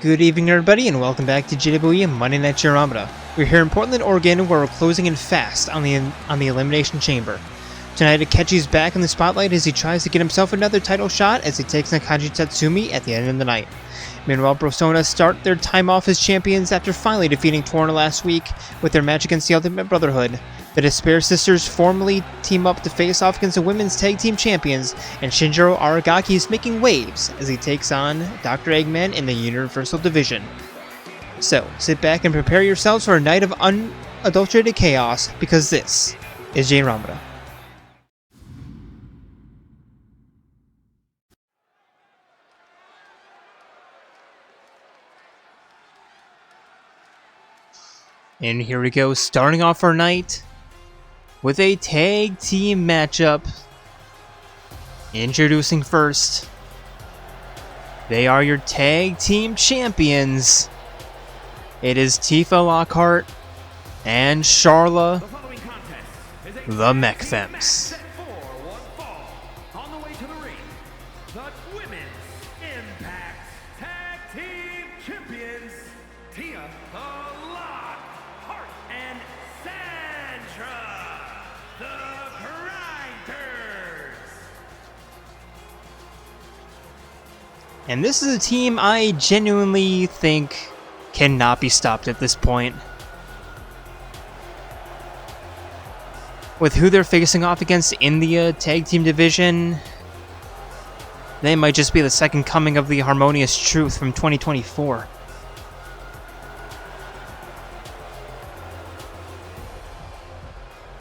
Good evening everybody and welcome back to JWE Monday Night Jayromoda. We're here in Portland, Oregon where we're closing in fast on the Elimination Chamber. Tonight Akechi's back in the spotlight as he tries to get himself another title shot as he takes on Kanji Tatsumi at the end of the night. Meanwhile, Brosona start their time off as champions after finally defeating Torna last week with their match against the Ultimate Brotherhood. The Despair Sisters formally team up to face off against the Women's Tag Team Champions, and Shinjiro Aragaki is making waves as he takes on Dr. Eggman in the Universal Division. So, sit back and prepare yourselves for a night of unadulterated chaos, because this is Jayromoda. And here we go, starting off our night with a tag team matchup. Introducing first, they are your tag team champions. It is Tifa Lockhart and Charla, the Mech Femmes. And this is a team I genuinely think cannot be stopped at this point. With who they're facing off against in the tag team division, they might just be the second coming of the Harmonious Truth from 2024.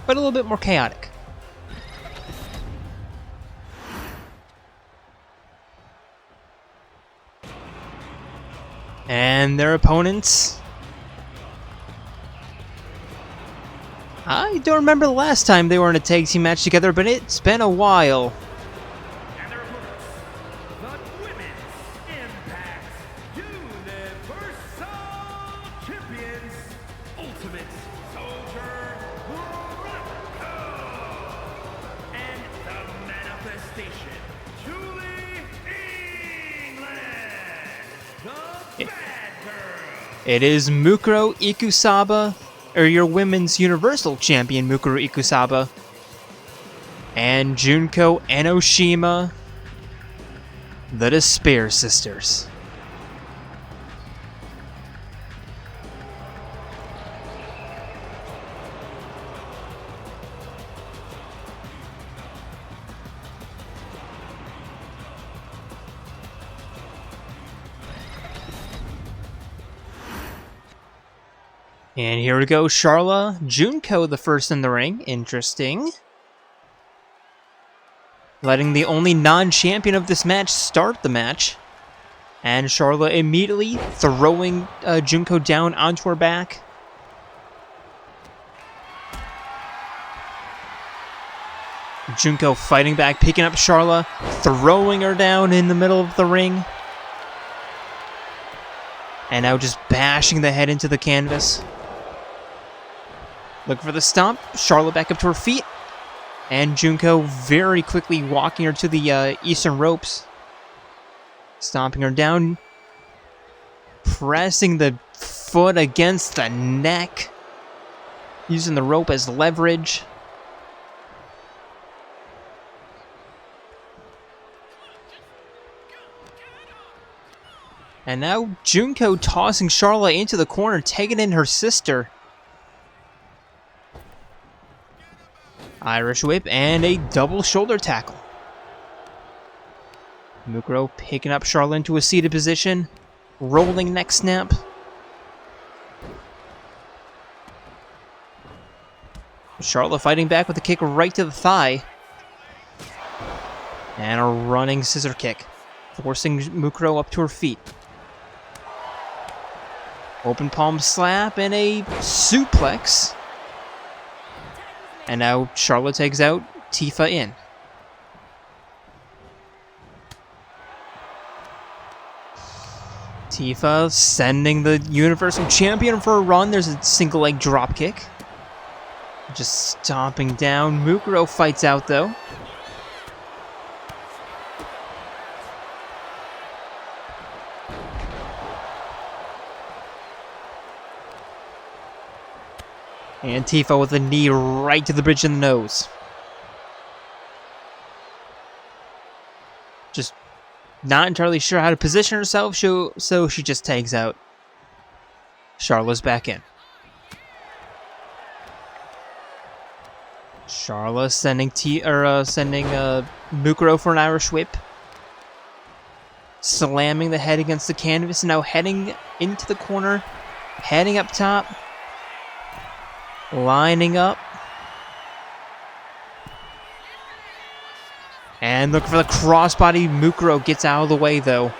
But a little bit more chaotic. And their opponents, I don't remember the last time they were in a tag team match together, but it's been a while. And their opponents, the Women's Impact Universal Champions, Ultimate Soldier Junko, and the Manifestation, Julie England, the It is Mukuro Ikusaba, or your Women's Universal Champion Mukuro Ikusaba, and Junko Enoshima, the Despair Sisters. And here we go, Charla, Junko the first in the ring. Interesting. Letting the only non-champion of this match start the match. And Charla immediately throwing Junko down onto her back. Junko fighting back, picking up Charla, throwing her down in the middle of the ring. And now just bashing the head into the canvas. Looking for the stomp. Charlotte back up to her feet. And Junko very quickly walking her to the Eastern ropes. Stomping her down. Pressing the foot against the neck. Using the rope as leverage. And now Junko tossing Charlotte into the corner, taking in her sister. Irish whip and a double shoulder tackle. Mukuro picking up Charlotte into a seated position. Rolling neck snap. Charlotte fighting back with a kick right to the thigh. And a running scissor kick. Forcing Mukuro up to her feet. Open palm slap and a suplex. And now Charlotte takes out Tifa in. Tifa sending the Universal Champion for a run. There's a single leg drop kick. Just stomping down. Mukuro fights out though. And Tifa with a knee right to the bridge of the nose. Just not entirely sure how to position herself, so she just tags out. Charlotte's back in. Charlotte sending Mukuro for an Irish whip. Slamming the head against the canvas, and now heading into the corner, heading up top, lining up, and looking for the crossbody. Mukuro gets out of the way though,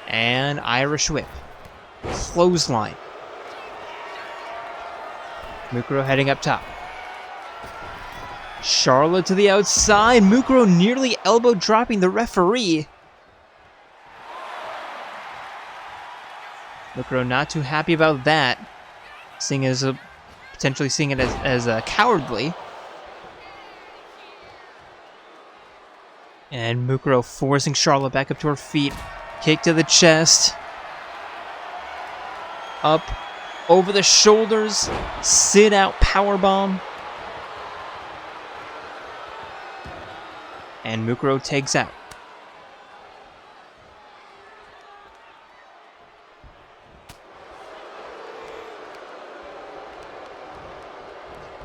and Irish whip, clothesline. Mukuro heading up top. Charlotte to the outside. Mukuro nearly elbow dropping the referee. Mukuro not too happy about that, potentially seeing it as cowardly. And Mukuro forcing Charlotte back up to her feet. Kick to the chest. Up over the shoulders. Sit out powerbomb. And Mukuro takes out.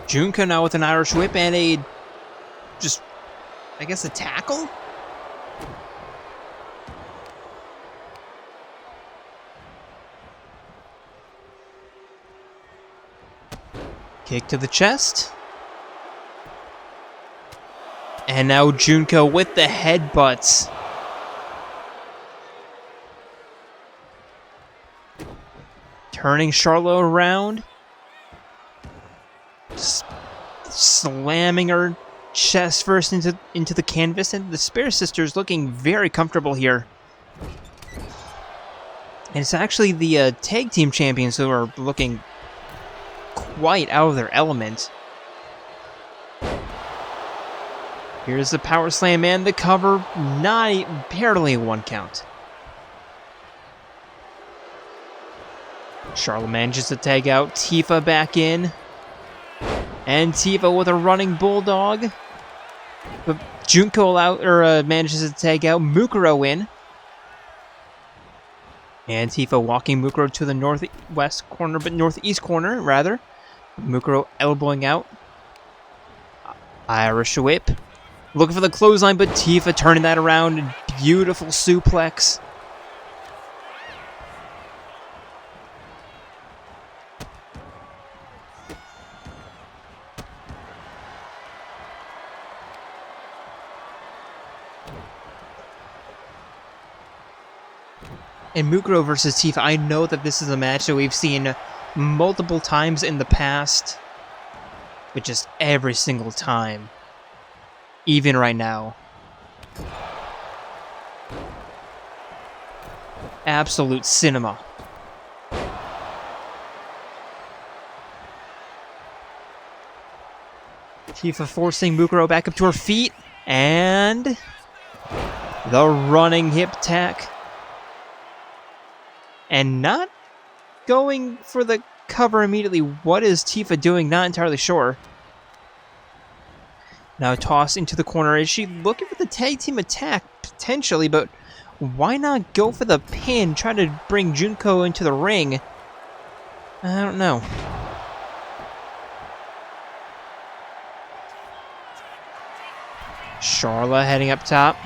Junko now with an Irish whip and a tackle? Kick to the chest. And now Junko with the headbutts. Turning Charlotte around. Slamming her chest first into the canvas. And the Spear Sisters looking very comfortable here. And it's actually the tag team champions who are looking quite out of their element. Here's the power slam and the cover, barely a 1 count. Charlotte manages to tag out Tifa back in. And Tifa with a running bulldog. But Junko manages to tag out Mukuro in. And Tifa walking Mukuro to the northeast corner, rather. Mukuro elbowing out. Irish whip. Looking for the clothesline, but Tifa turning that around. Beautiful suplex. And Mukuro versus Tifa, I know that this is a match that we've seen multiple times in the past. But just every single time. Even right now. Absolute cinema. Tifa forcing Mukuro back up to her feet. And the running hip tack. And not going for the cover immediately. What is Tifa doing? Not entirely sure. Now toss into the corner. Is she looking for the tag team attack? Potentially, but why not go for the pin? Try to bring Junko into the ring. I don't know. Charlotte heading up top.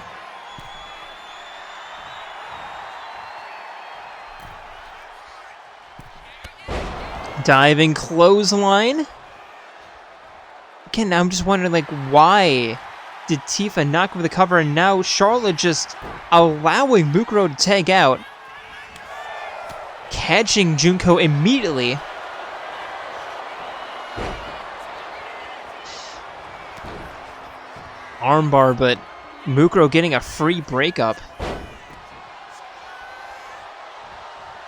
Diving clothesline. Again, now I'm just wondering, why did Tifa knock over the cover, and now Charlotte just allowing Mukuro to tag out, catching Junko immediately. Armbar, but Mukuro getting a free breakup.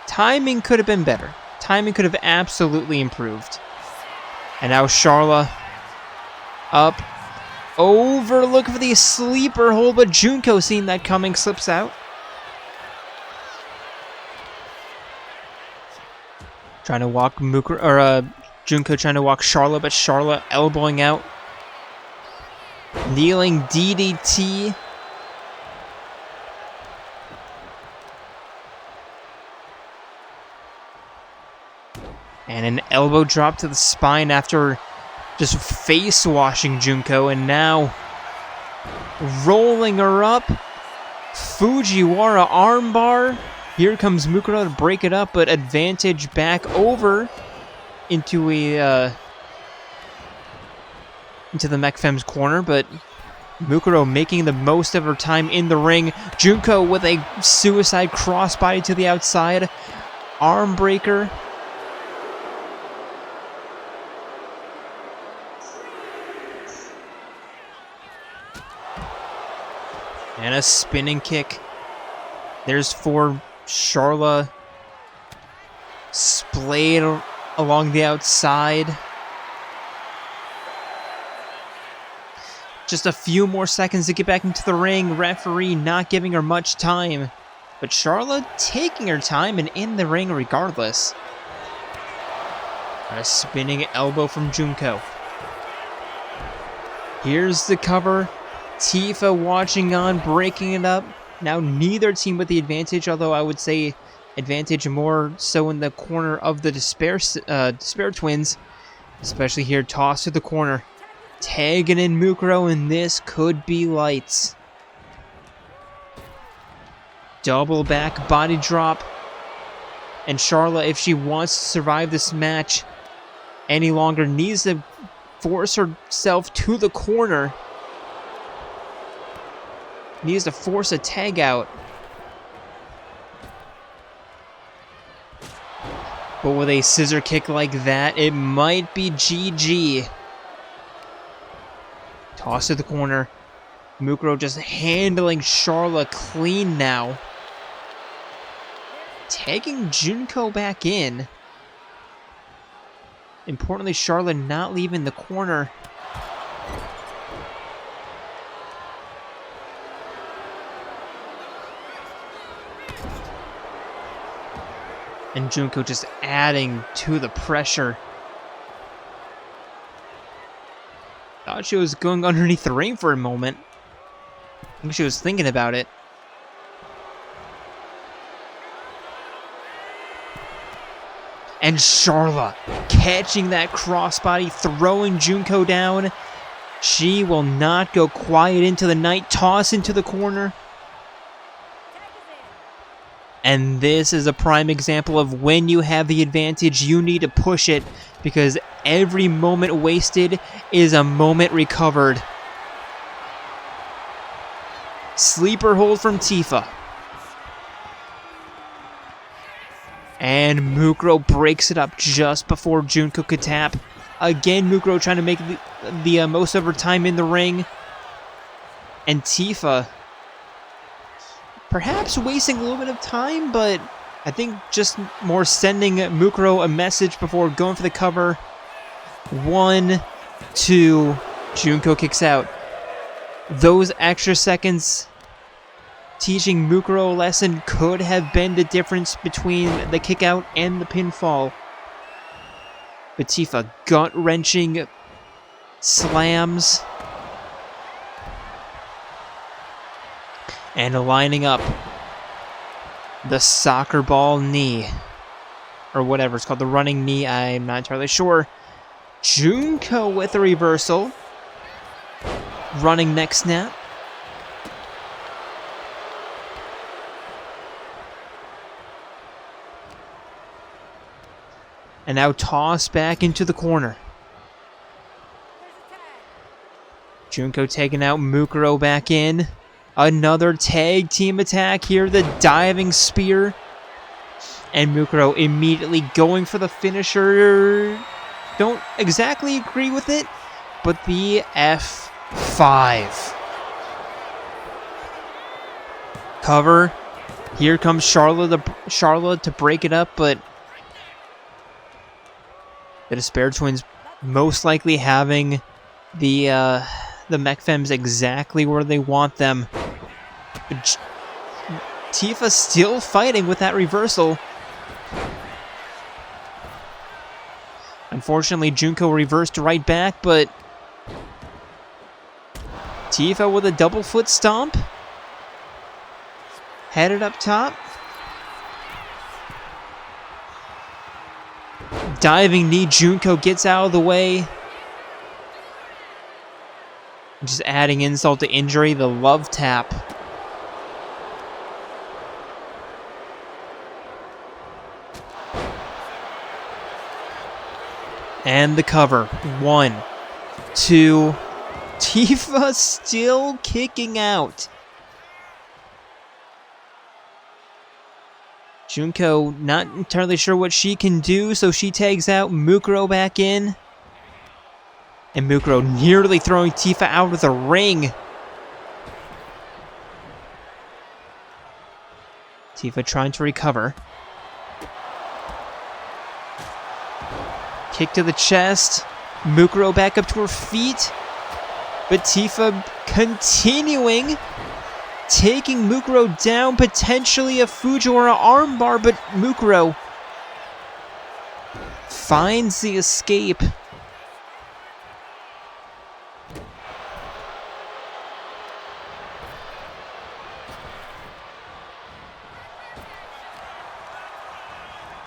Timing could have been better. Timing could have absolutely improved. And now Charlotte up, over, looking for the sleeper hold, but Junko seeing that coming, slips out. Trying to walk Junko trying to walk Charlotte, but Charlotte elbowing out. Kneeling DDT. And an elbow drop to the spine after just face washing Junko. And now rolling her up. Fujiwara armbar. Here comes Mukuro to break it up, but advantage back over into the Mech Femmes corner, but Mukuro making the most of her time in the ring. Junko with a suicide crossbody to the outside. Arm breaker. And a spinning kick. There's for Charla. Splayed along the outside. Just a few more seconds to get back into the ring. Referee not giving her much time. But Charla taking her time and in the ring regardless. A spinning elbow from Junko. Here's the cover. Tifa watching on, breaking it up. Now neither team with the advantage, although I would say advantage more so in the corner of the Despair twins. Especially here, toss to the corner. Tagging in Mukuro, and this could be lights. Double back body drop. And Charla, if she wants to survive this match any longer, needs to force herself to the corner. Needs to force a tag out. But with a scissor kick like that, it might be GG. Toss to the corner. Mukuro just handling Charla clean now. Tagging Junko back in. Importantly, Charla not leaving the corner. And Junko just adding to the pressure. Thought she was going underneath the ring for a moment. I think she was thinking about it. And Charla catching that crossbody, throwing Junko down. She will not go quiet into the night. Toss into the corner. And this is a prime example of when you have the advantage, you need to push it, because every moment wasted is a moment recovered. Sleeper hold from Tifa. And Mukuro breaks it up just before Junko could tap. Again, Mukuro trying to make the most of her time in the ring. And Tifa perhaps wasting a little bit of time, but I think just more sending Mukuro a message before going for the cover. 1, 2, Junko kicks out. Those extra seconds teaching Mukuro a lesson could have been the difference between the kick out and the pinfall. But Tifa gut-wrenching slams. And lining up the soccer ball knee. Or whatever it's called, the running knee, I'm not entirely sure. Junko with a reversal. Running neck snap. And now toss back into the corner. Junko taking out Mukuro back in. Another tag team attack here, the diving spear. And Mukuro immediately going for the finisher. Don't exactly agree with it, but the F5. Cover. Here comes Charlotte to break it up, but the Despair Twins most likely having the Mech Femmes exactly where they want them. But Tifa still fighting with that reversal. Unfortunately, Junko reversed right back, but Tifa with a double foot stomp. Headed up top. Diving knee, Junko gets out of the way. Just adding insult to injury, the love tap. And the cover. 1, 2. Tifa still kicking out. Junko not entirely sure what she can do, so she tags out Mukuro back in. And Mukuro nearly throwing Tifa out of the ring. Tifa trying to recover. Kick to the chest. Mukuro back up to her feet. But Tifa continuing. Taking Mukuro down, potentially a Fujiwara armbar, but Mukuro finds the escape.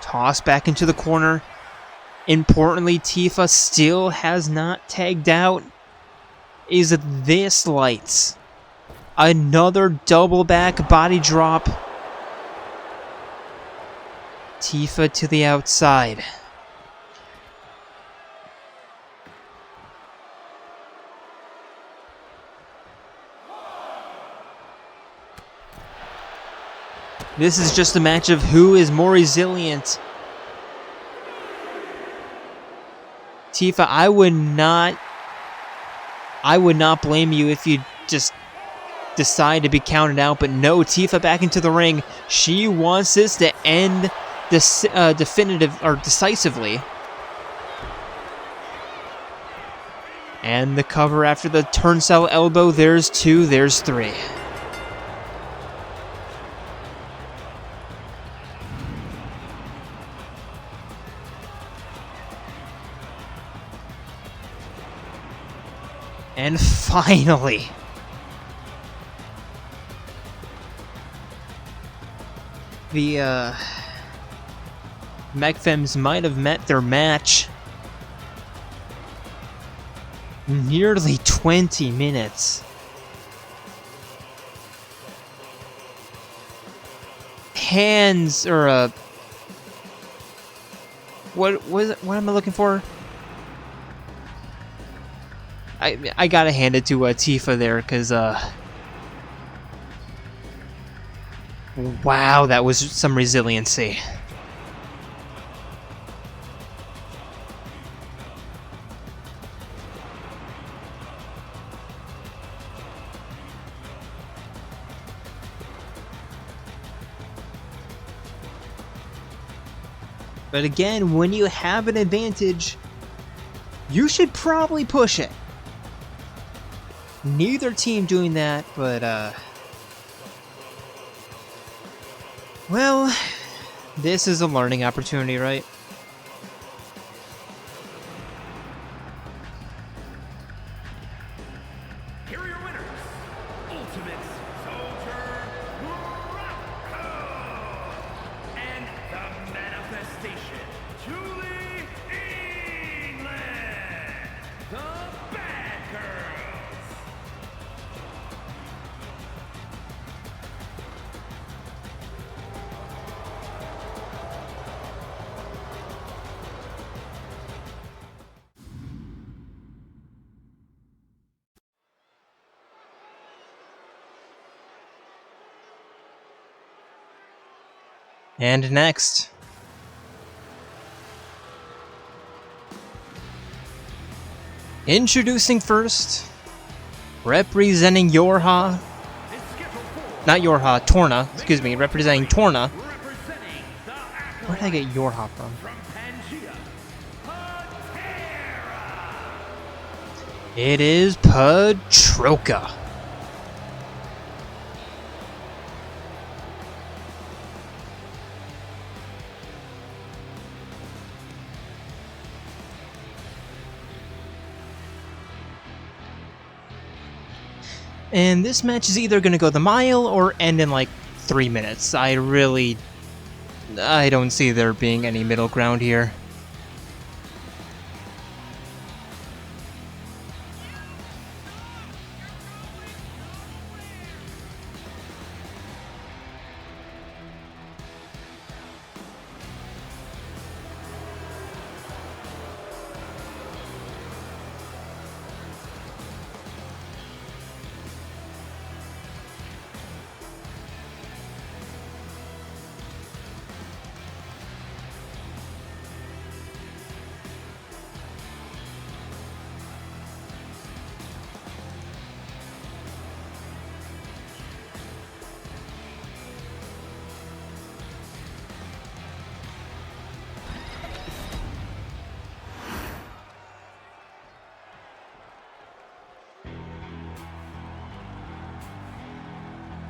Toss back into the corner. Importantly, Tifa still has not tagged out. Is this lights? Another double back body drop. Tifa to the outside. This is just a match of who is more resilient. Tifa, I would not blame you if you just decide to be counted out, but no, Tifa back into the ring. She wants this to end decisively. And the cover after the turnstile elbow. There's 2, there's 3. And finally, the Mech Femmes might have met their match. Nearly 20 minutes. Hands, or what am I looking for? I gotta hand it to Tifa there, because wow, that was some resiliency. But again, when you have an advantage, you should probably push it. Neither team doing that, but well, this is a learning opportunity, right? Here are your winners. Ultimate Soldier and the Manifestation, Julie England, the Bad Girls. And next, introducing first, representing Yorha, not Yorha, Torna, excuse me, representing Torna. Where did I get Yorha from? It is Patroka. And this match is either going to go the mile or end in like 3 minutes. I don't see there being any middle ground here.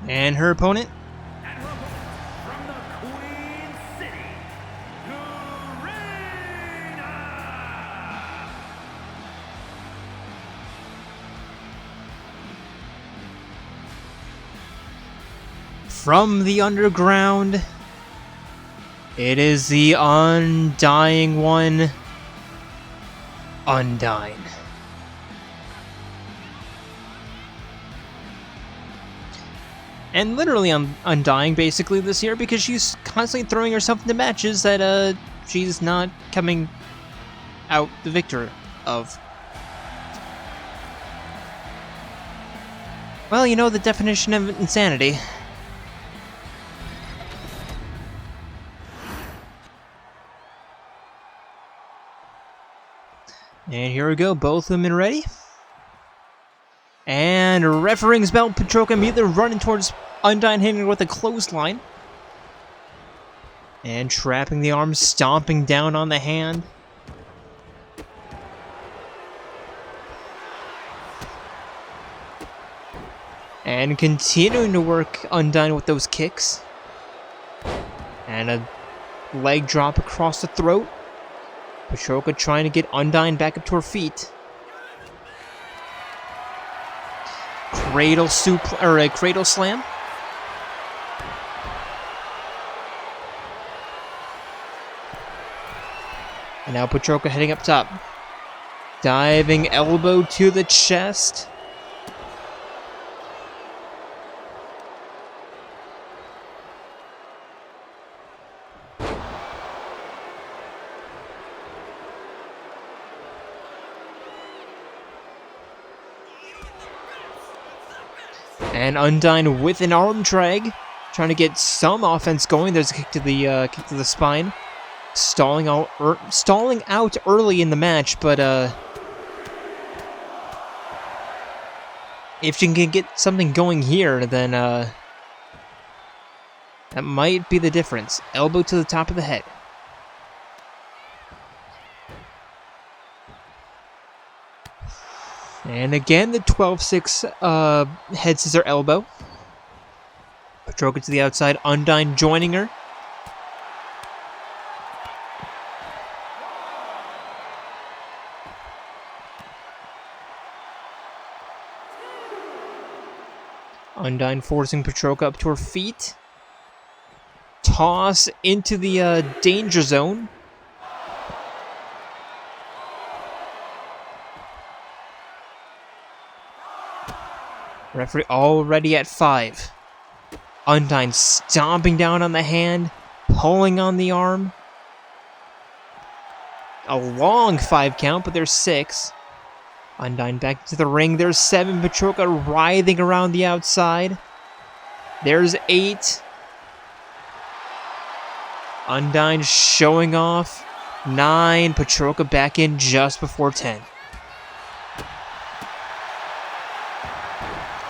And her opponent? And her opponent from the Queen City, Torna! From the underground, it is the undying one, Undyne. And literally undying basically this year because she's constantly throwing herself into matches that she's not coming out the victor of. Well, you know the definition of insanity. And here we go, both women ready. And refereeing's bell, Patroka immediately running towards Undyne, hitting her with a clothesline. And trapping the arm, stomping down on the hand. And continuing to work Undyne with those kicks. And a leg drop across the throat. Patroka trying to get Undyne back up to her feet. Cradle or a cradle slam. And now Patroka heading up top. Diving elbow to the chest. And Undyne with an arm drag, trying to get some offense going. There's a kick to the spine, stalling out early in the match. But if she can get something going here, then that might be the difference. Elbow to the top of the head. And again, the 12-6 head scissor elbow. Patroka to the outside, Undyne joining her. Undyne forcing Patroka up to her feet. Toss into the danger zone. Referee already at 5. Undyne stomping down on the hand, pulling on the arm. A long 5 count, but there's 6. Undyne back to the ring. There's 7. Patroka writhing around the outside. There's 8. Undyne showing off. 9. Patroka back in just before 10.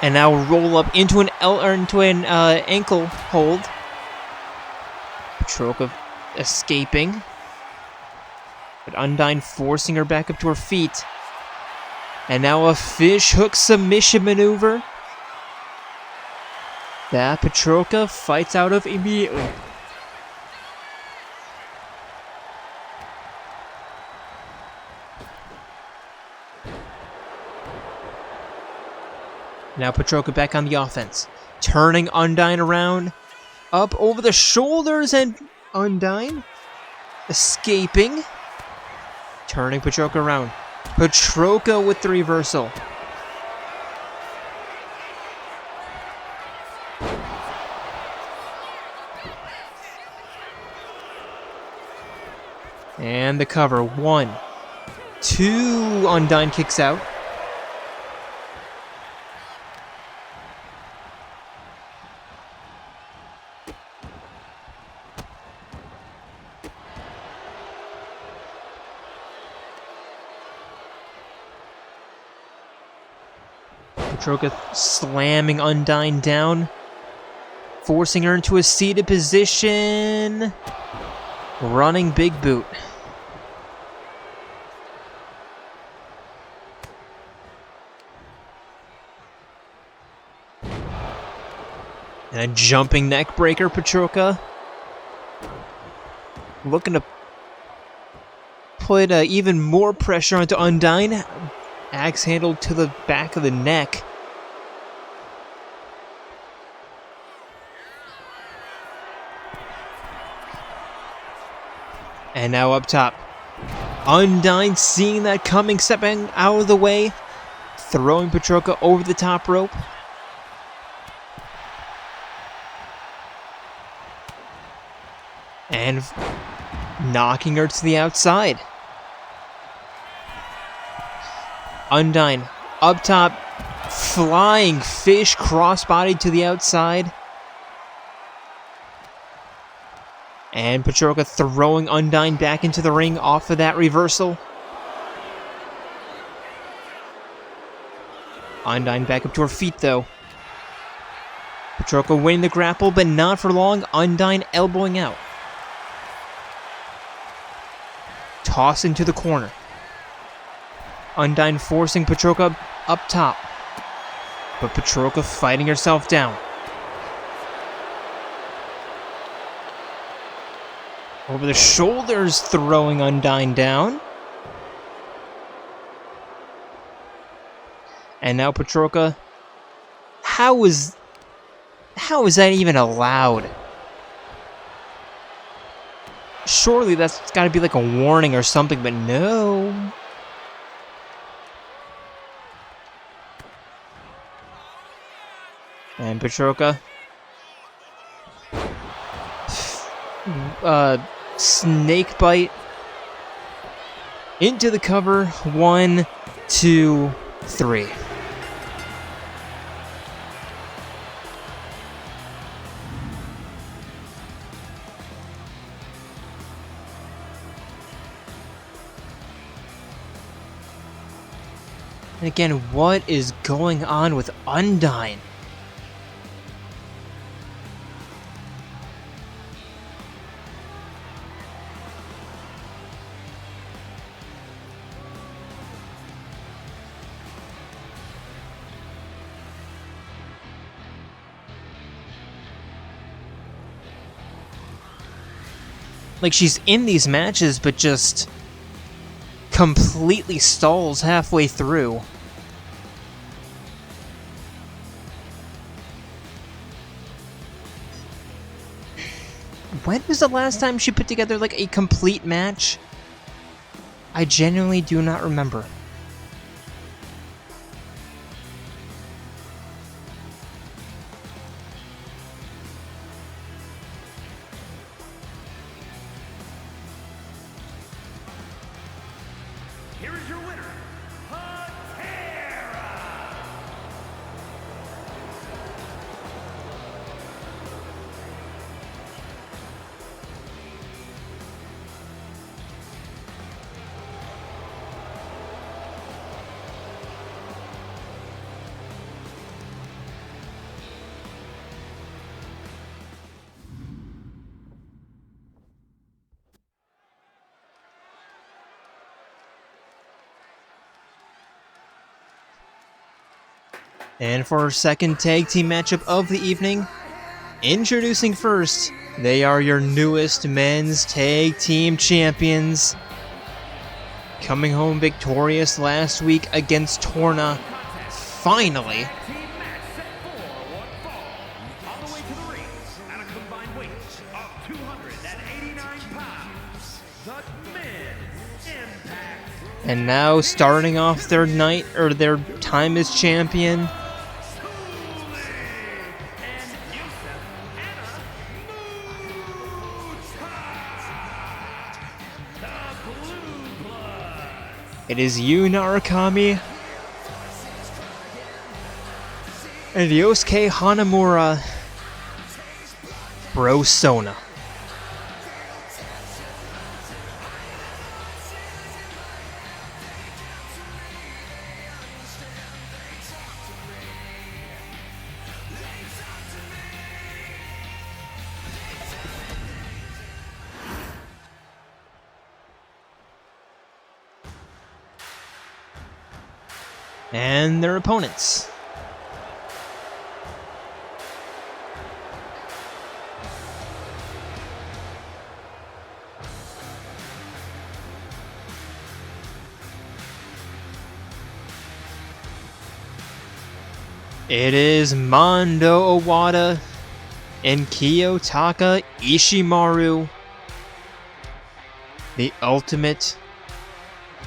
And now roll up into an ankle hold. Patroka escaping. But Undyne forcing her back up to her feet. And now a fish hook submission maneuver that Patroka fights out of immediately. Now Patroka back on the offense. Turning Undyne around. Up over the shoulders and Undyne escaping. Turning Patroka around. Patroka with the reversal. And the cover. 1, 2. Undyne kicks out. Patroka slamming Undyne down, forcing her into a seated position. Running big boot. And a jumping neck breaker, Patroka. Looking to put even more pressure onto Undyne. Axe handle to the back of the neck. And now up top. Undyne seeing that coming, stepping out of the way. Throwing Patroka over the top rope. And knocking her to the outside. Undyne up top, flying fish crossbody to the outside. And Patroka throwing Undyne back into the ring off of that reversal. Undyne back up to her feet though. Patroka winning the grapple, but not for long. Undyne elbowing out. Toss into the corner. Undyne forcing Patroka up top. But Patroka fighting herself down. Over the shoulders, throwing Undyne down. And now Patroka. How is that even allowed? Surely that's got to be like a warning or something, but no. And Patroka. Snake bite. Into the cover. 1, 2, 3. And again, what is going on with Undyne? Like, she's in these matches, but just completely stalls halfway through. When was the last time she put together, like, a complete match? I genuinely do not remember. Here is your winner, Patera! And for our second tag team matchup of the evening, introducing first, they are your newest men's tag team champions. Coming home victorious last week against Torna, finally. And now starting off their night, or their time as champion, it is Yu Narakami and Yosuke Hanamura, Brosona. And their opponents. It is Mondo Owada and Kiyotaka Ishimaru, the Ultimate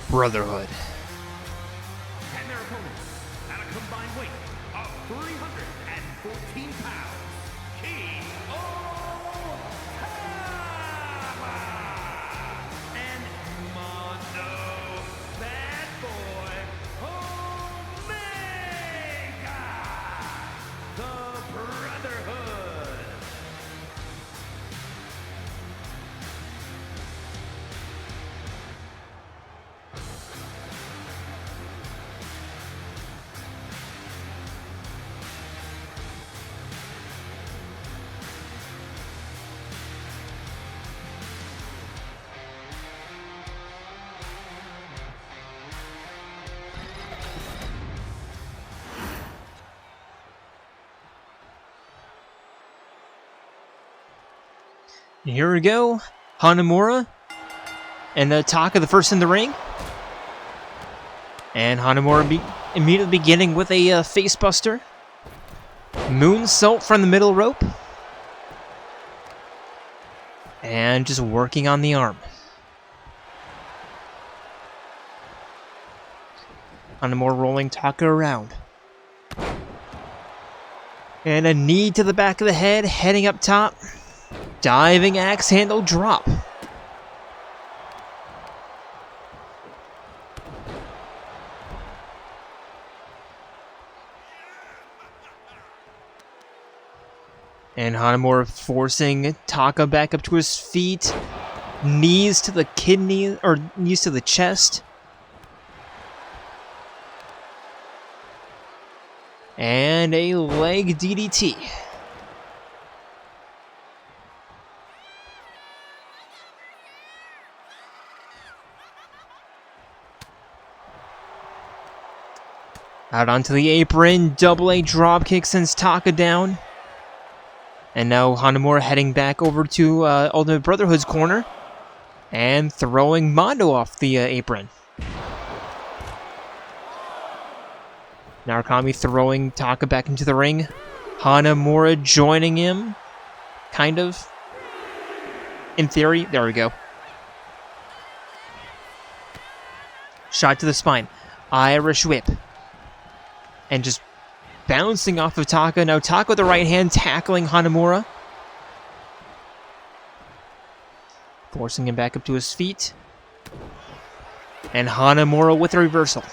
Brotherhood. And their opponents, at a combined weight of 314 pounds, Ikusaba and Mondo Bad Boy Omega, the Brotherhood. Here we go. Hanamura and Taka the first in the ring. And Hanamura immediately beginning with a facebuster. Moonsault from the middle rope. And just working on the arm. Hanamura rolling Taka around. And a knee to the back of the head, heading up top. Diving axe handle drop. And Hanamura forcing Taka back up to his feet. Knees to the kidney, or knees to the chest. And a leg DDT. Out onto the apron, double A dropkick sends Taka down. And now Hanamura heading back over to Ultimate Brotherhood's corner. And throwing Mondo off the apron. Narakami throwing Taka back into the ring. Hanamura joining him. Kind of. In theory. There we go. Shot to the spine. Irish whip. And just bouncing off of Taka. Now Taka with the right hand tackling Hanamura. Forcing him back up to his feet. And Hanamura with a reversal.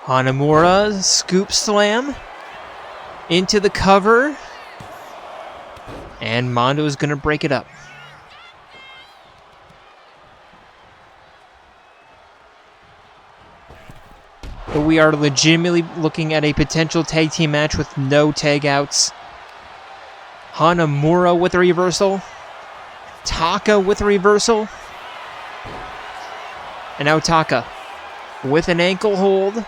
Hanamura scoop slam into the cover. And Mondo is going to break it up. But we are legitimately looking at a potential tag team match with no tag outs. Hanamura with a reversal. Taka with a reversal. And now Taka with an ankle hold.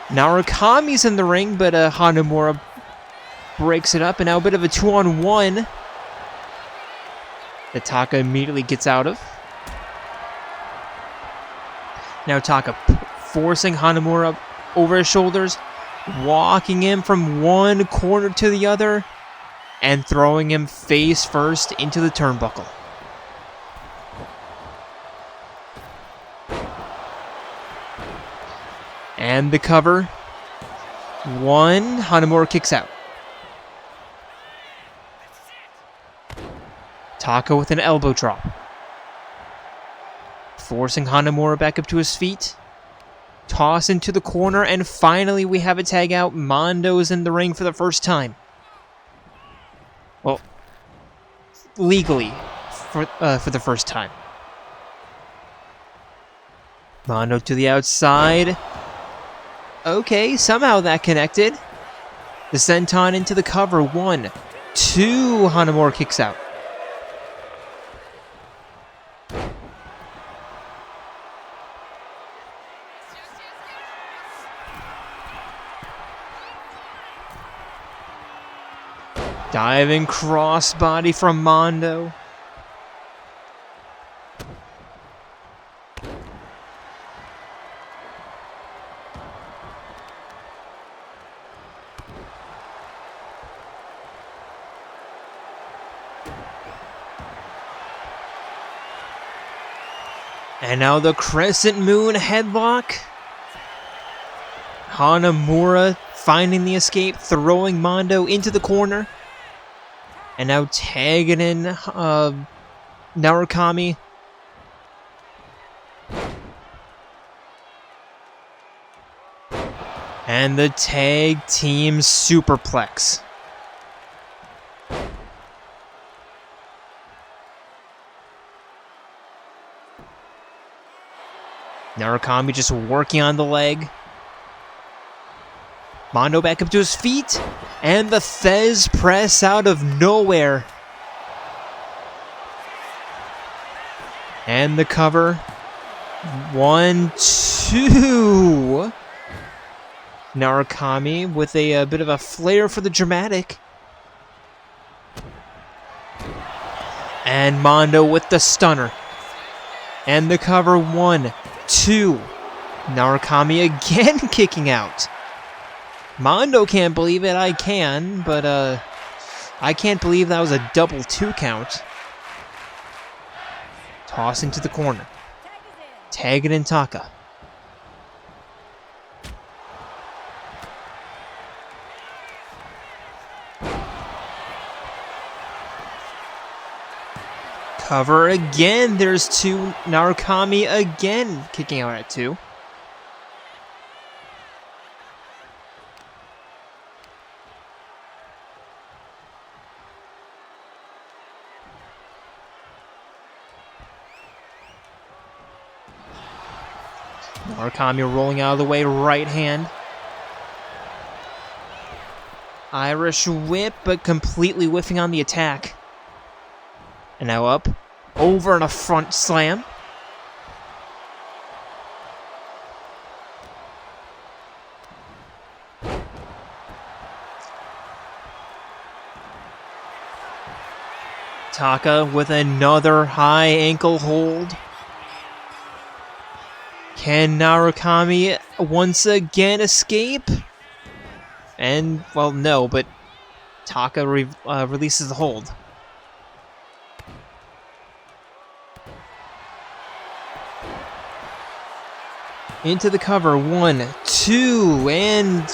Narakami's in the ring, but Hanamura breaks it up, and now a bit of a 2-on-1 that Taka immediately gets out of. Now Taka forcing Hanamura over his shoulders. walking him from one corner to the other and throwing him face first into the turnbuckle. And the cover. One, Hanamura kicks out. Taka with an elbow drop. Forcing Hanamura back up to his feet. Toss into the corner, and finally we have a tag out. Mondo's in the ring for the first time. Well, legally, for the first time. Mondo to the outside. Okay, somehow that connected. The senton into the cover. 1, 2, Hanamura kicks out. Diving crossbody from Mondo. And now the Crescent Moon headlock. Hanamura finding the escape, throwing Mondo into the corner. And now tagging in Narukami. And the tag team superplex. Narukami just working on the leg. Mondo back up to his feet. And the Fez press out of nowhere. And the cover. 1, 2. Narukami with a bit of a flair for the dramatic. And Mondo with the stunner. And the cover. 1, 2. Narukami again kicking out. Mondo can't believe it. I can, but I can't believe that was a double 2 count. Toss into the corner. Tag it in Taka. Cover again. There's 2. Narukami again kicking out at 2. Narukami rolling out of the way, right hand. Irish whip, but completely whiffing on the attack. And now up, over and a front slam. Taka with another high ankle hold. Can Narukami once again escape? And, well, no, but Taka releases the hold. Into the cover. 1, 2, and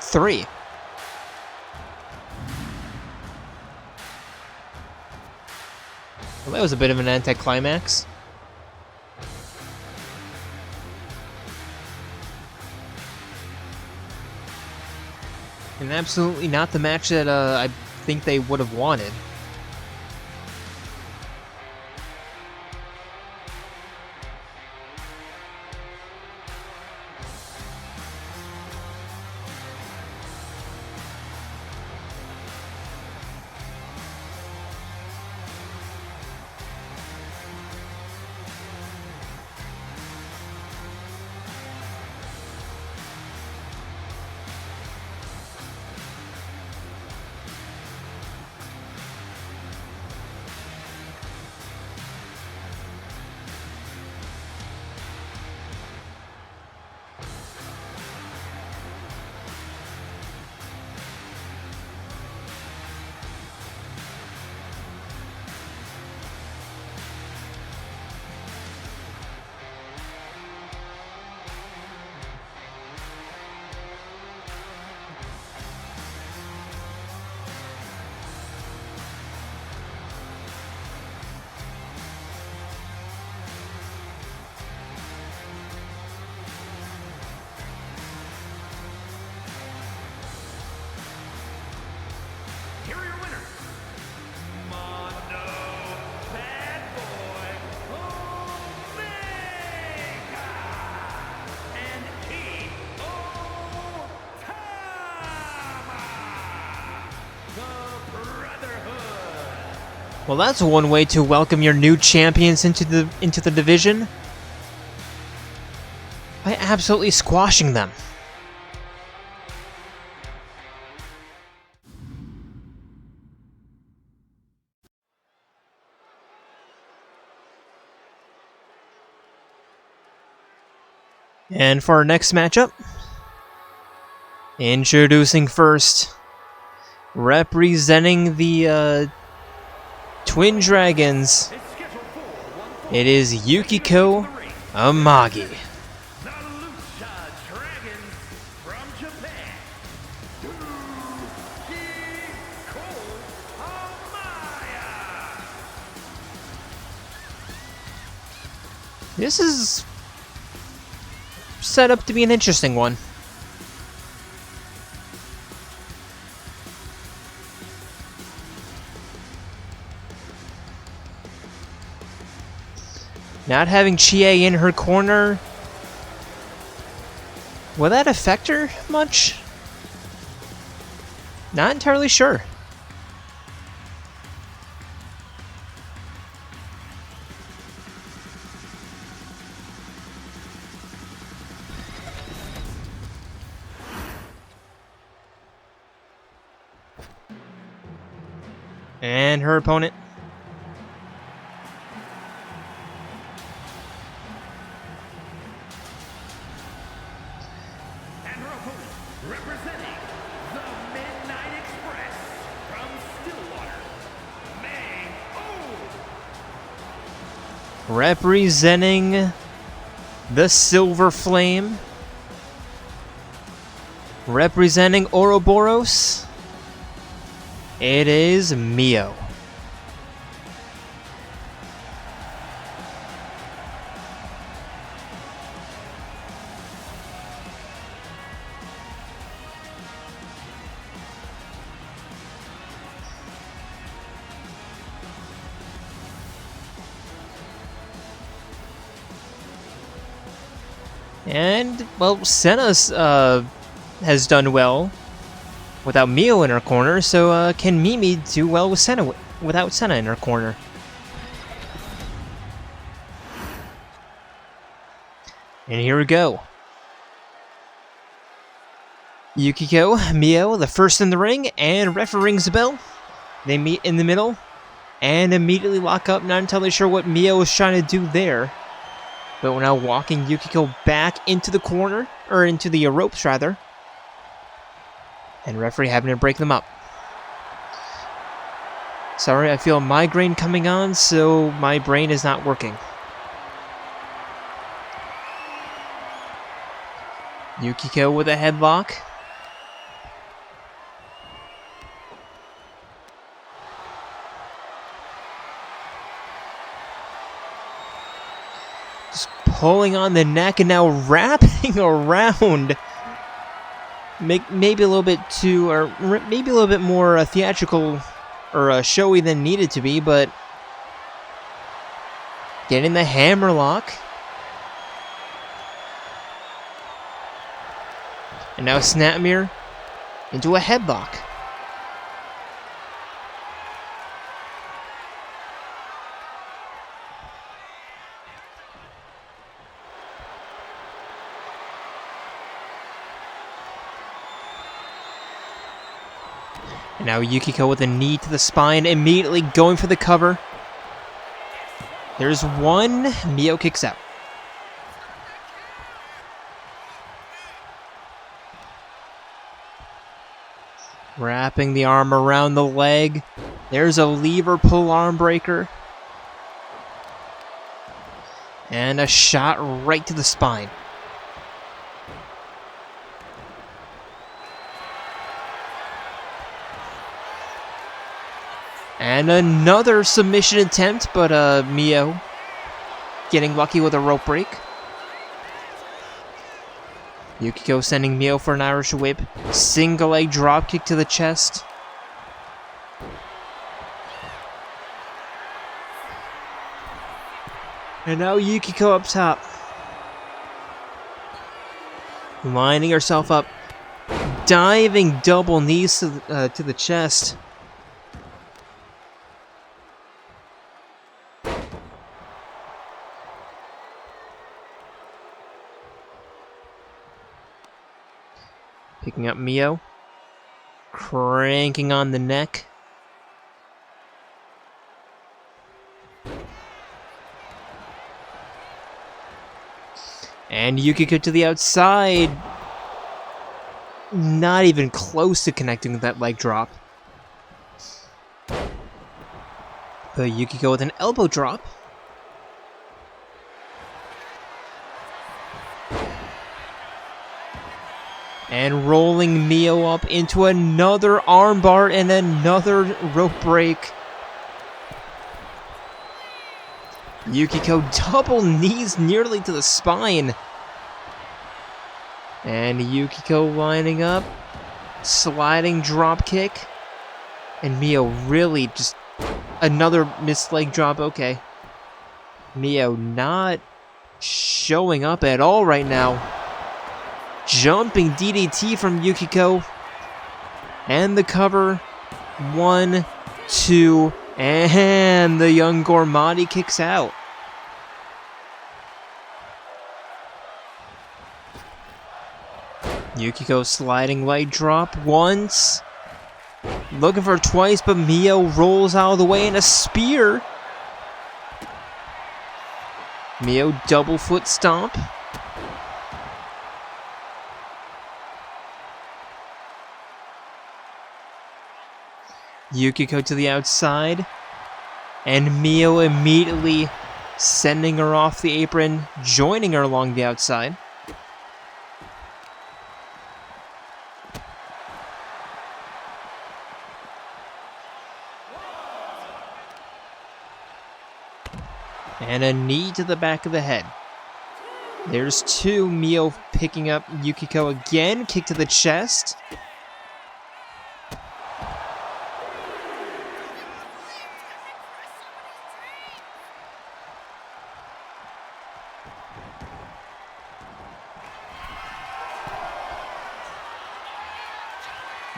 3. Well, that was a bit of an anticlimax. And absolutely not the match that I think they would have wanted. Well, that's one way to welcome your new champions into the division. By absolutely squashing them. And for our next matchup, introducing first, representing the Twin Dragons, it is Yukiko Amagi. This is set up to be an interesting one. Not having Chie in her corner, will that affect her much? Not entirely sure. And her opponent. And her opponent, representing the Midnight Express from Stillwater, May Representing the Silver Flame. Representing Ouroboros. It is Mio. And, well, Senna's has done well without Mio in her corner, so can Mimi do well with Senna without Senna in her corner? And here we go. Yukiko, Mio, the first in the ring, and referee rings the bell. They meet in the middle and immediately lock up. Not entirely sure what Mio is trying to do there. But we're now walking Yukiko back into the corner, or into the ropes rather. And referee having to break them up. Sorry, I feel a migraine coming on, so my brain is not working. Yukiko with a headlock. Just pulling on the neck and now wrapping around. Maybe a little bit too, or maybe a little bit more theatrical or showy than needed to be, but getting the hammerlock. And now Snapmere into a headlock. And now Yukiko with a knee to the spine, immediately going for the cover. There's one. Mio kicks out. Wrapping the arm around the leg. There's a lever pull arm breaker. And a shot right to the spine. And another submission attempt, but Mio getting lucky with a rope break. Yukiko sending Mio for an Irish whip. Single leg drop kick to the chest. And now Yukiko up top. Lining herself up. Diving double knees to the chest. Picking up Mio. Cranking on the neck. And Yukiko to the outside. Not even close to connecting with that leg drop. But Yukiko with an elbow drop. And rolling Mio up into another armbar and another rope break. Yukiko double knees nearly to the spine. And Yukiko lining up. Sliding drop kick. And Mio really just another missed leg drop. Okay. Mio not showing up at all right now. Jumping DDT from Yukiko. And the cover. 1, 2, and the young Gormati kicks out. Yukiko sliding leg drop once. Looking for twice, but Mio rolls out of the way in a spear. Mio double foot stomp. Yukiko to the outside. And Mio immediately sending her off the apron, joining her along the outside. And a knee to the back of the head. There's 2. Mio picking up Yukiko again. Kick to the chest.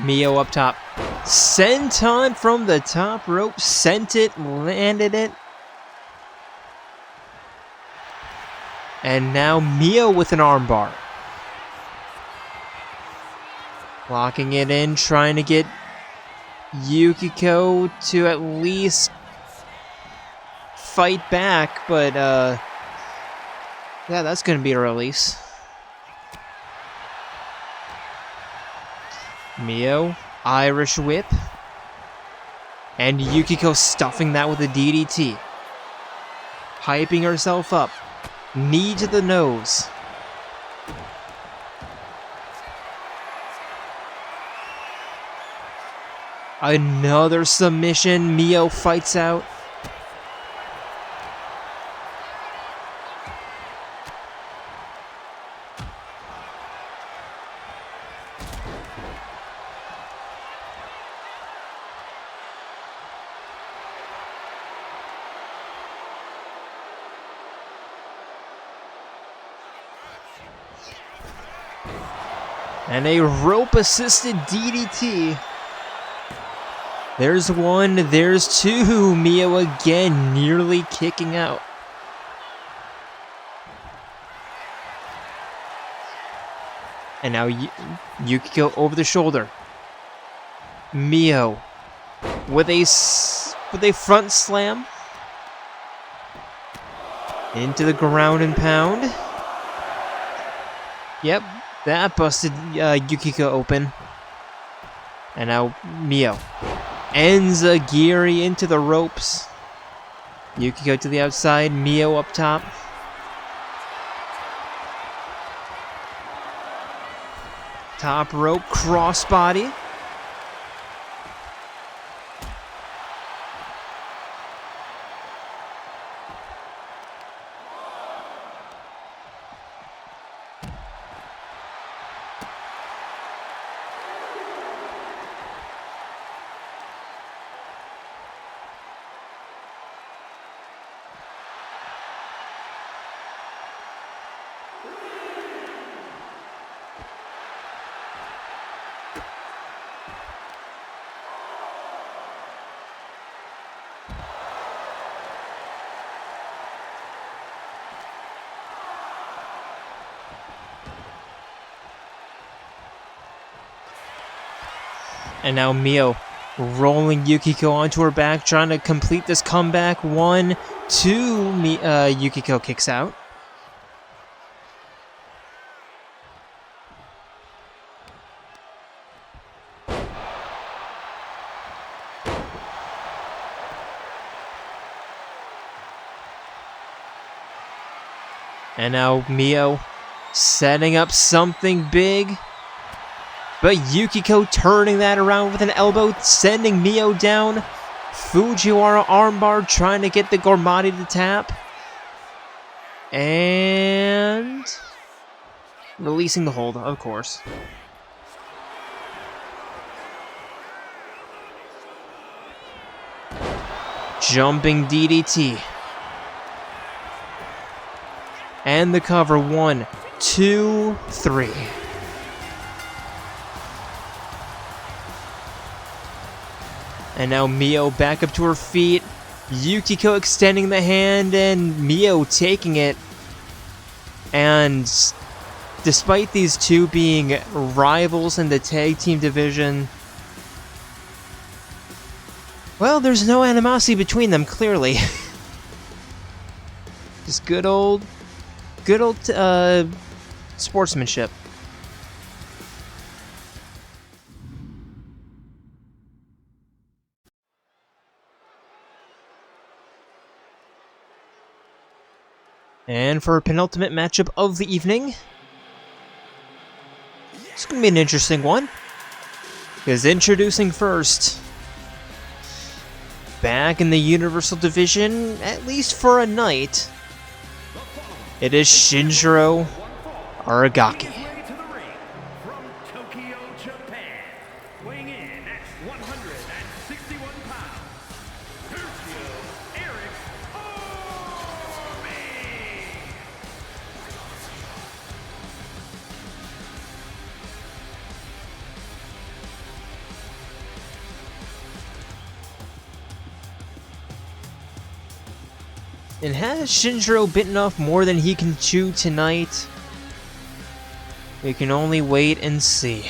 Mio up top. Senton from the top rope. Sent it, landed it. And now Mio with an armbar. Locking it in, trying to get Yukiko to at least fight back, but yeah, that's going to be a release. Mio, Irish whip. And Yukiko stuffing that with a DDT. Hyping herself up. Knee to the nose. Another submission. Mio fights out. And a rope-assisted DDT. There's 1, there's 2. Mio again, nearly kicking out. And now Yukiko over the shoulder. Mio with a front slam into the ground and pound. Yep. That busted Yukiko open. And now Mio. Enziguri into the ropes. Yukiko to the outside. Mio up top. Top rope crossbody. And now Mio rolling Yukiko onto her back, trying to complete this comeback. 1, 2, Yukiko kicks out. And now Mio setting up something big. But Yukiko turning that around with an elbow, sending Mio down. Fujiwara armbar trying to get the Gormati to tap. And releasing the hold, of course. Jumping DDT. And the cover. 1, 2, 3. And now Mio back up to her feet. Yukiko extending the hand and Mio taking it. And despite these two being rivals in the tag team division, well, there's no animosity between them, clearly. Just good old sportsmanship. And for our penultimate matchup of the evening, it's going to be an interesting one. Because introducing first, back in the Universal Division, at least for a night, it is Shinjiro Aragaki. And has Shinjiro bitten off more than he can chew tonight? We can only wait and see.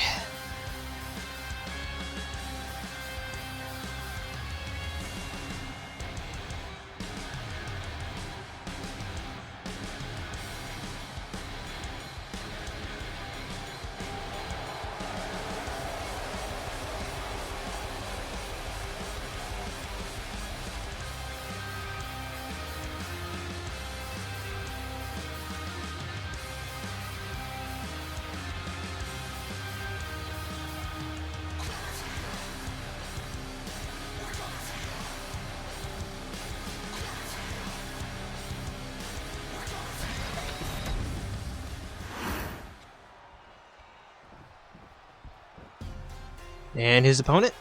And his opponent?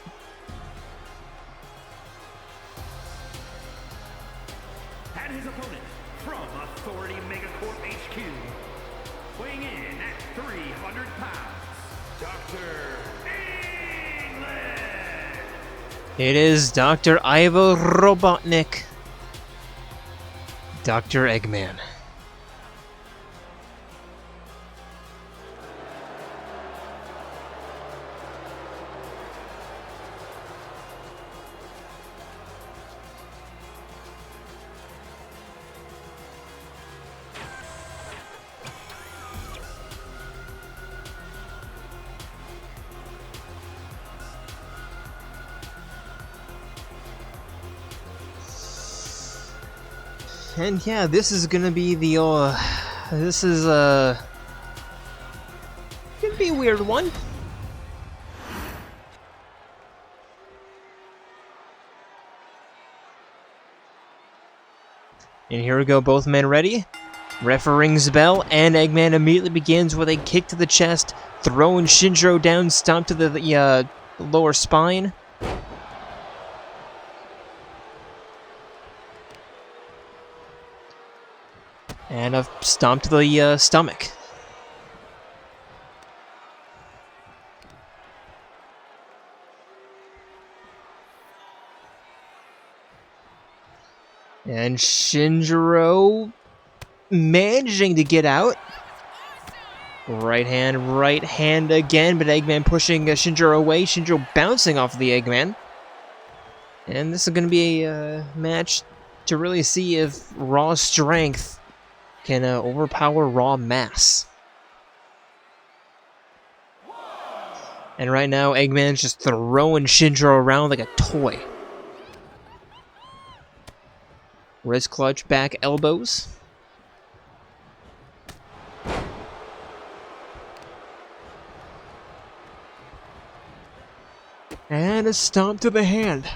And his opponent from Authority Megacorp HQ, weighing in at 300 pounds, Dr. England. It is Dr. Ivo Robotnik. Dr. Eggman. And yeah, this is gonna be the, this is, gonna be a weird one. And here we go, both men ready. Ref rings the bell, and Eggman immediately begins with a kick to the chest, throwing Shinjiro down, stomp to the lower spine. And a stomp to the stomach. And Shinjiro managing to get out. Right hand again, but Eggman pushing Shinjiro away. Shinjiro bouncing off the Eggman. And this is going to be a match to really see if Raw strength can overpower Raw mass. And right now, Eggman's just throwing Shinjiro around like a toy. Wrist clutch, back elbows. And a stomp to the hand.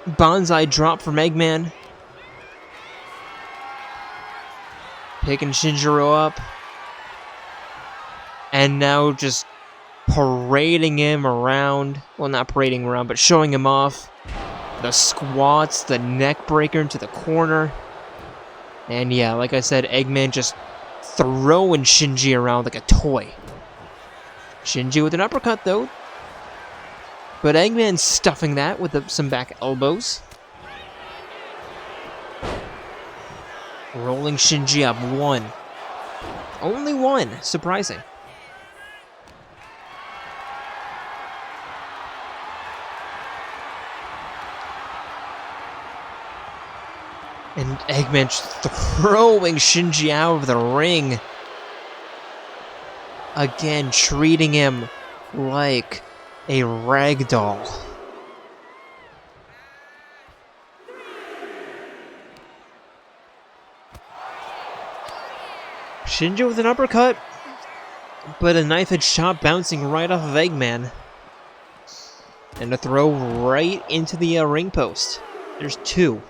Bonsai drop from Eggman. Picking Shinjiro up. And now just parading him around. Well, not parading him around, but showing him off. The squats, the neck breaker into the corner. And yeah, like I said, Eggman just throwing Shinji around like a toy. Shinji with an uppercut, though. But Eggman stuffing that with some back elbows. Rolling Shinji up one. Only one. Surprising. And Eggman throwing Shinji out of the ring. Again, treating him like a rag doll. Shinji with an uppercut, but a knife-edge shot bouncing right off of Eggman. And a throw right into the ring post. There's two.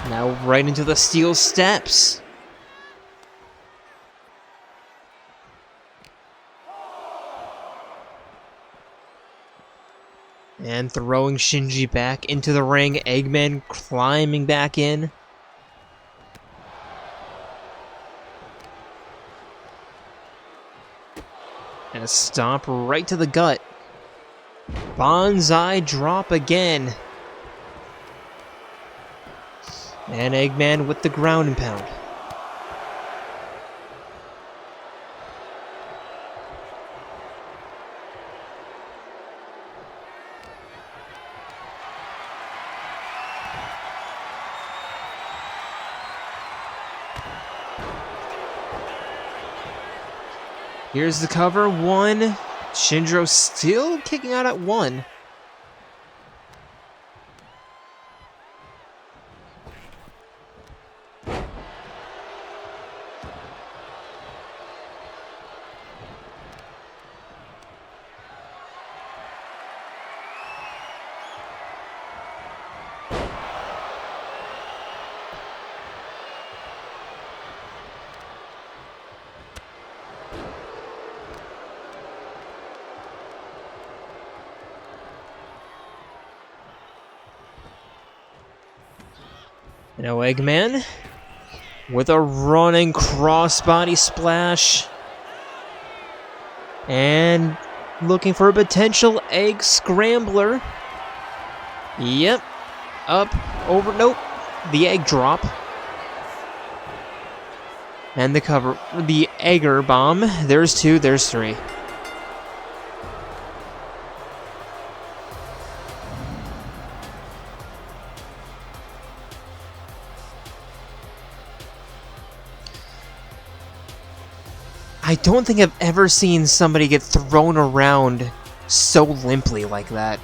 Now right into the steel steps. And throwing Shinji back into the ring. Eggman climbing back in. And a stomp right to the gut. Bonsai drop again. And Eggman with the ground and pound. Here's the cover, one. Shinjiro still kicking out at one. Now Eggman with a running crossbody splash. And looking for a potential egg scrambler. Yep. Up, over, nope. The egg drop. And the cover, the Egger bomb. There's two, there's three. I don't think I've ever seen somebody get thrown around so limply like that.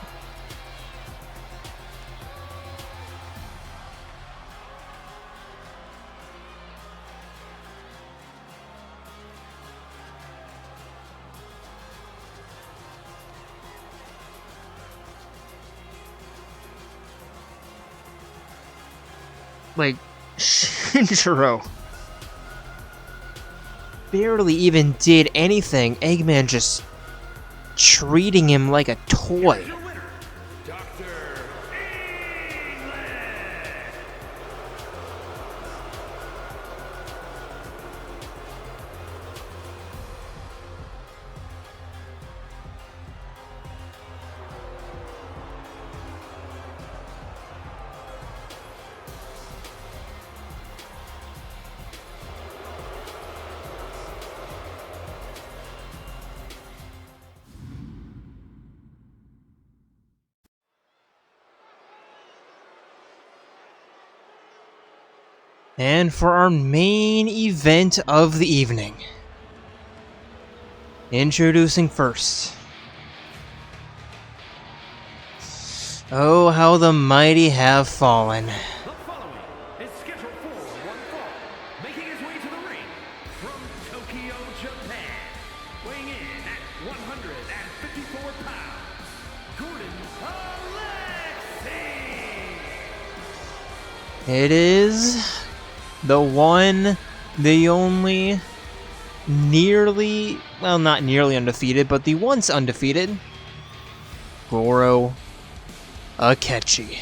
Like, Shinjiro barely even did anything. Eggman just treating him like a toy. And for our main event of the evening, introducing first. Oh, how the mighty have fallen. The following is scheduled for one fall, making his way to the ring from Tokyo, Japan, weighing in at 154 pounds, Gordon Alexi! It is the one, the only, nearly, well, not nearly undefeated, but the once undefeated, Goro Akechi.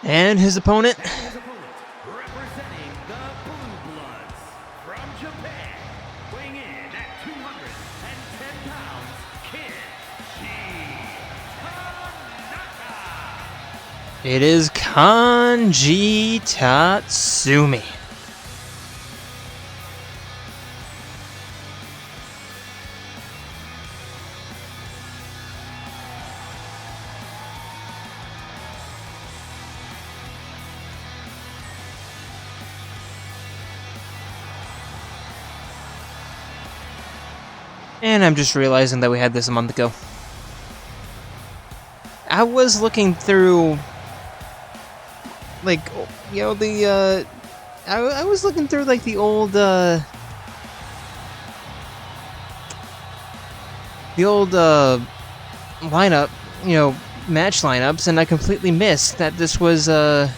And his opponent, Representing the Blue Bloods from Japan, weighing in at 210 pounds, Kanji Tatsumi. it is Kanji Tatsumi. And I'm just realizing that we had this a month ago. I was looking through, like, you know, I was looking through, like, the old lineup, you know, match lineups, and I completely missed that this was, the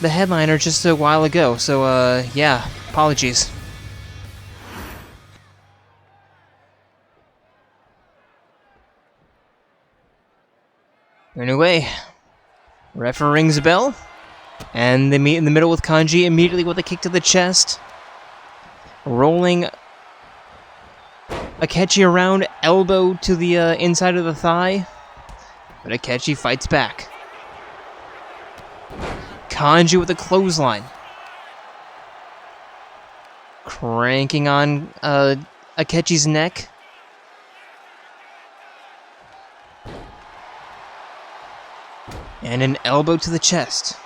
headliner just a while ago, so, yeah, apologies. Anyway, referee rings a bell, and they meet in the middle with Kanji immediately with a kick to the chest, rolling Akechi around, elbow to the inside of the thigh, but Akechi fights back. Kanji with a clothesline, cranking on Akechi's neck. And an elbow to the chest.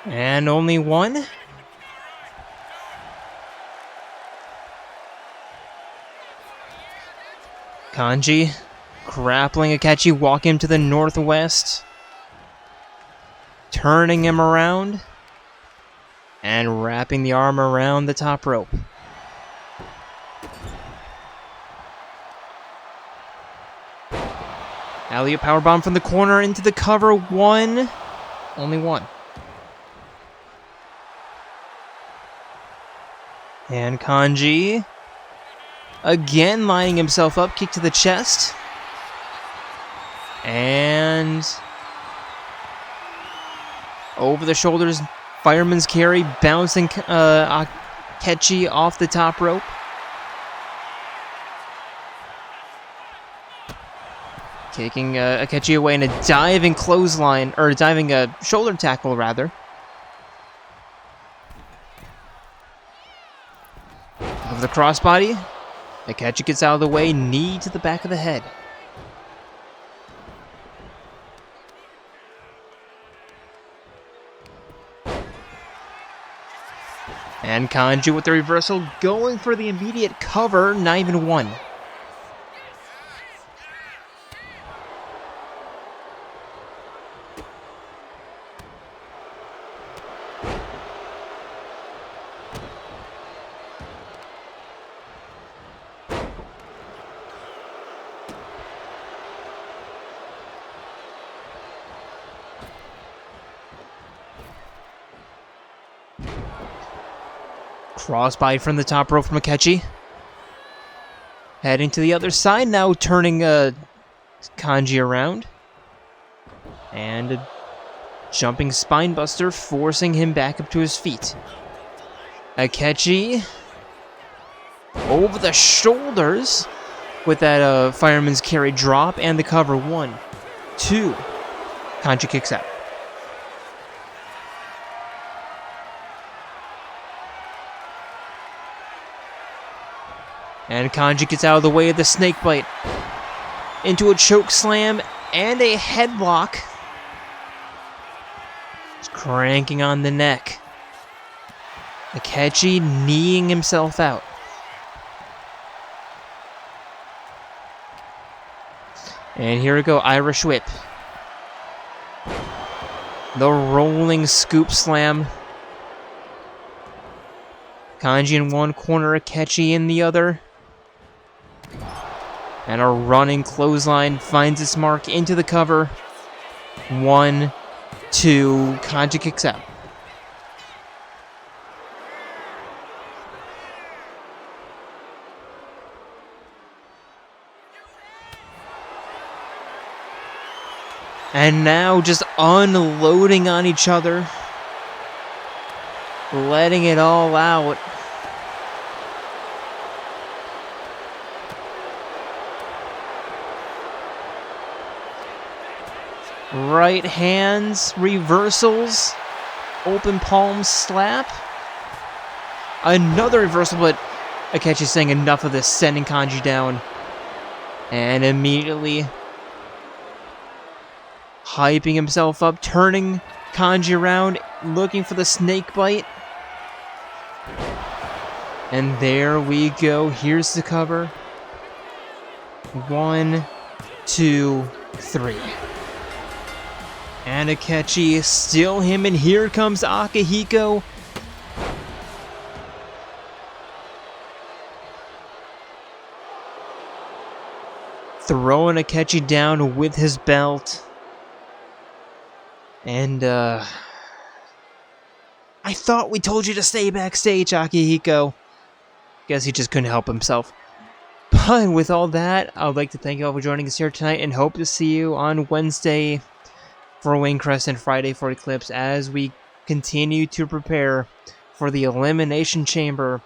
And only one. Kanji grappling Akechi, walking him to the northwest, turning him around, and wrapping the arm around the top rope. Alley-oop powerbomb from the corner into the cover. One. Only one. And Kanji again lining himself up, kick to the chest. And over the shoulders, fireman's carry, bouncing Akechi off the top rope. Taking Akechi away in a diving clothesline, or diving shoulder tackle, rather. Of the crossbody, Akechi gets out of the way, knee to the back of the head. And Kanji with the reversal, going for the immediate cover, not even one. Crossbody from the top rope from Akechi. Heading to the other side now, turning Kanji around. And a jumping spinebuster, forcing him back up to his feet. Akechi over the shoulders with that fireman's carry drop and the cover. 1, 2. Kanji kicks out. And Kanji gets out of the way of the snake bite. Into a choke slam and a headlock. Just cranking on the neck. Akechi kneeing himself out. And here we go, Irish whip. The rolling scoop slam. Kanji in one corner, Akechi in the other. And a running clothesline finds its mark into the cover. 1, 2, Kanji kicks out. And now just unloading on each other. Letting it all out. Right hands, reversals, open palm slap. Another reversal, but Akechi saying enough of this, sending Kanji down. And immediately hyping himself up, turning Kanji around, looking for the snake bite. And there we go. Here's the cover. 1, 2, 3. And Akechi, still him, and here comes Akihiko. Throwing Akechi down with his belt. And, I thought we told you to stay backstage, Akihiko. Guess he just couldn't help himself. But with all that, I would like to thank you all for joining us here tonight and hope to see you on Wednesday for Wayne Crest and Friday for Eclipse as we continue to prepare for the Elimination Chamber,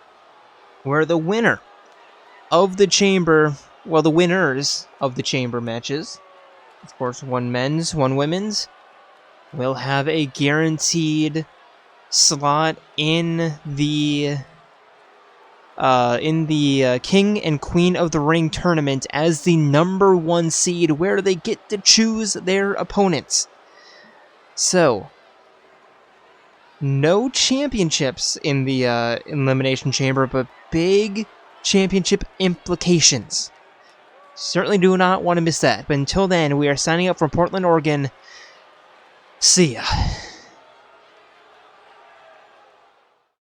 where the winner of the Chamber, well, the winners of the Chamber matches, of course, 1 men's, 1 women's, will have a guaranteed slot in the King and Queen of the Ring tournament as the number 1 seed, where they get to choose their opponents. So, no championships in the Elimination Chamber, but big championship implications. Certainly do not want to miss that. But until then, we are signing up from Portland, Oregon. See ya.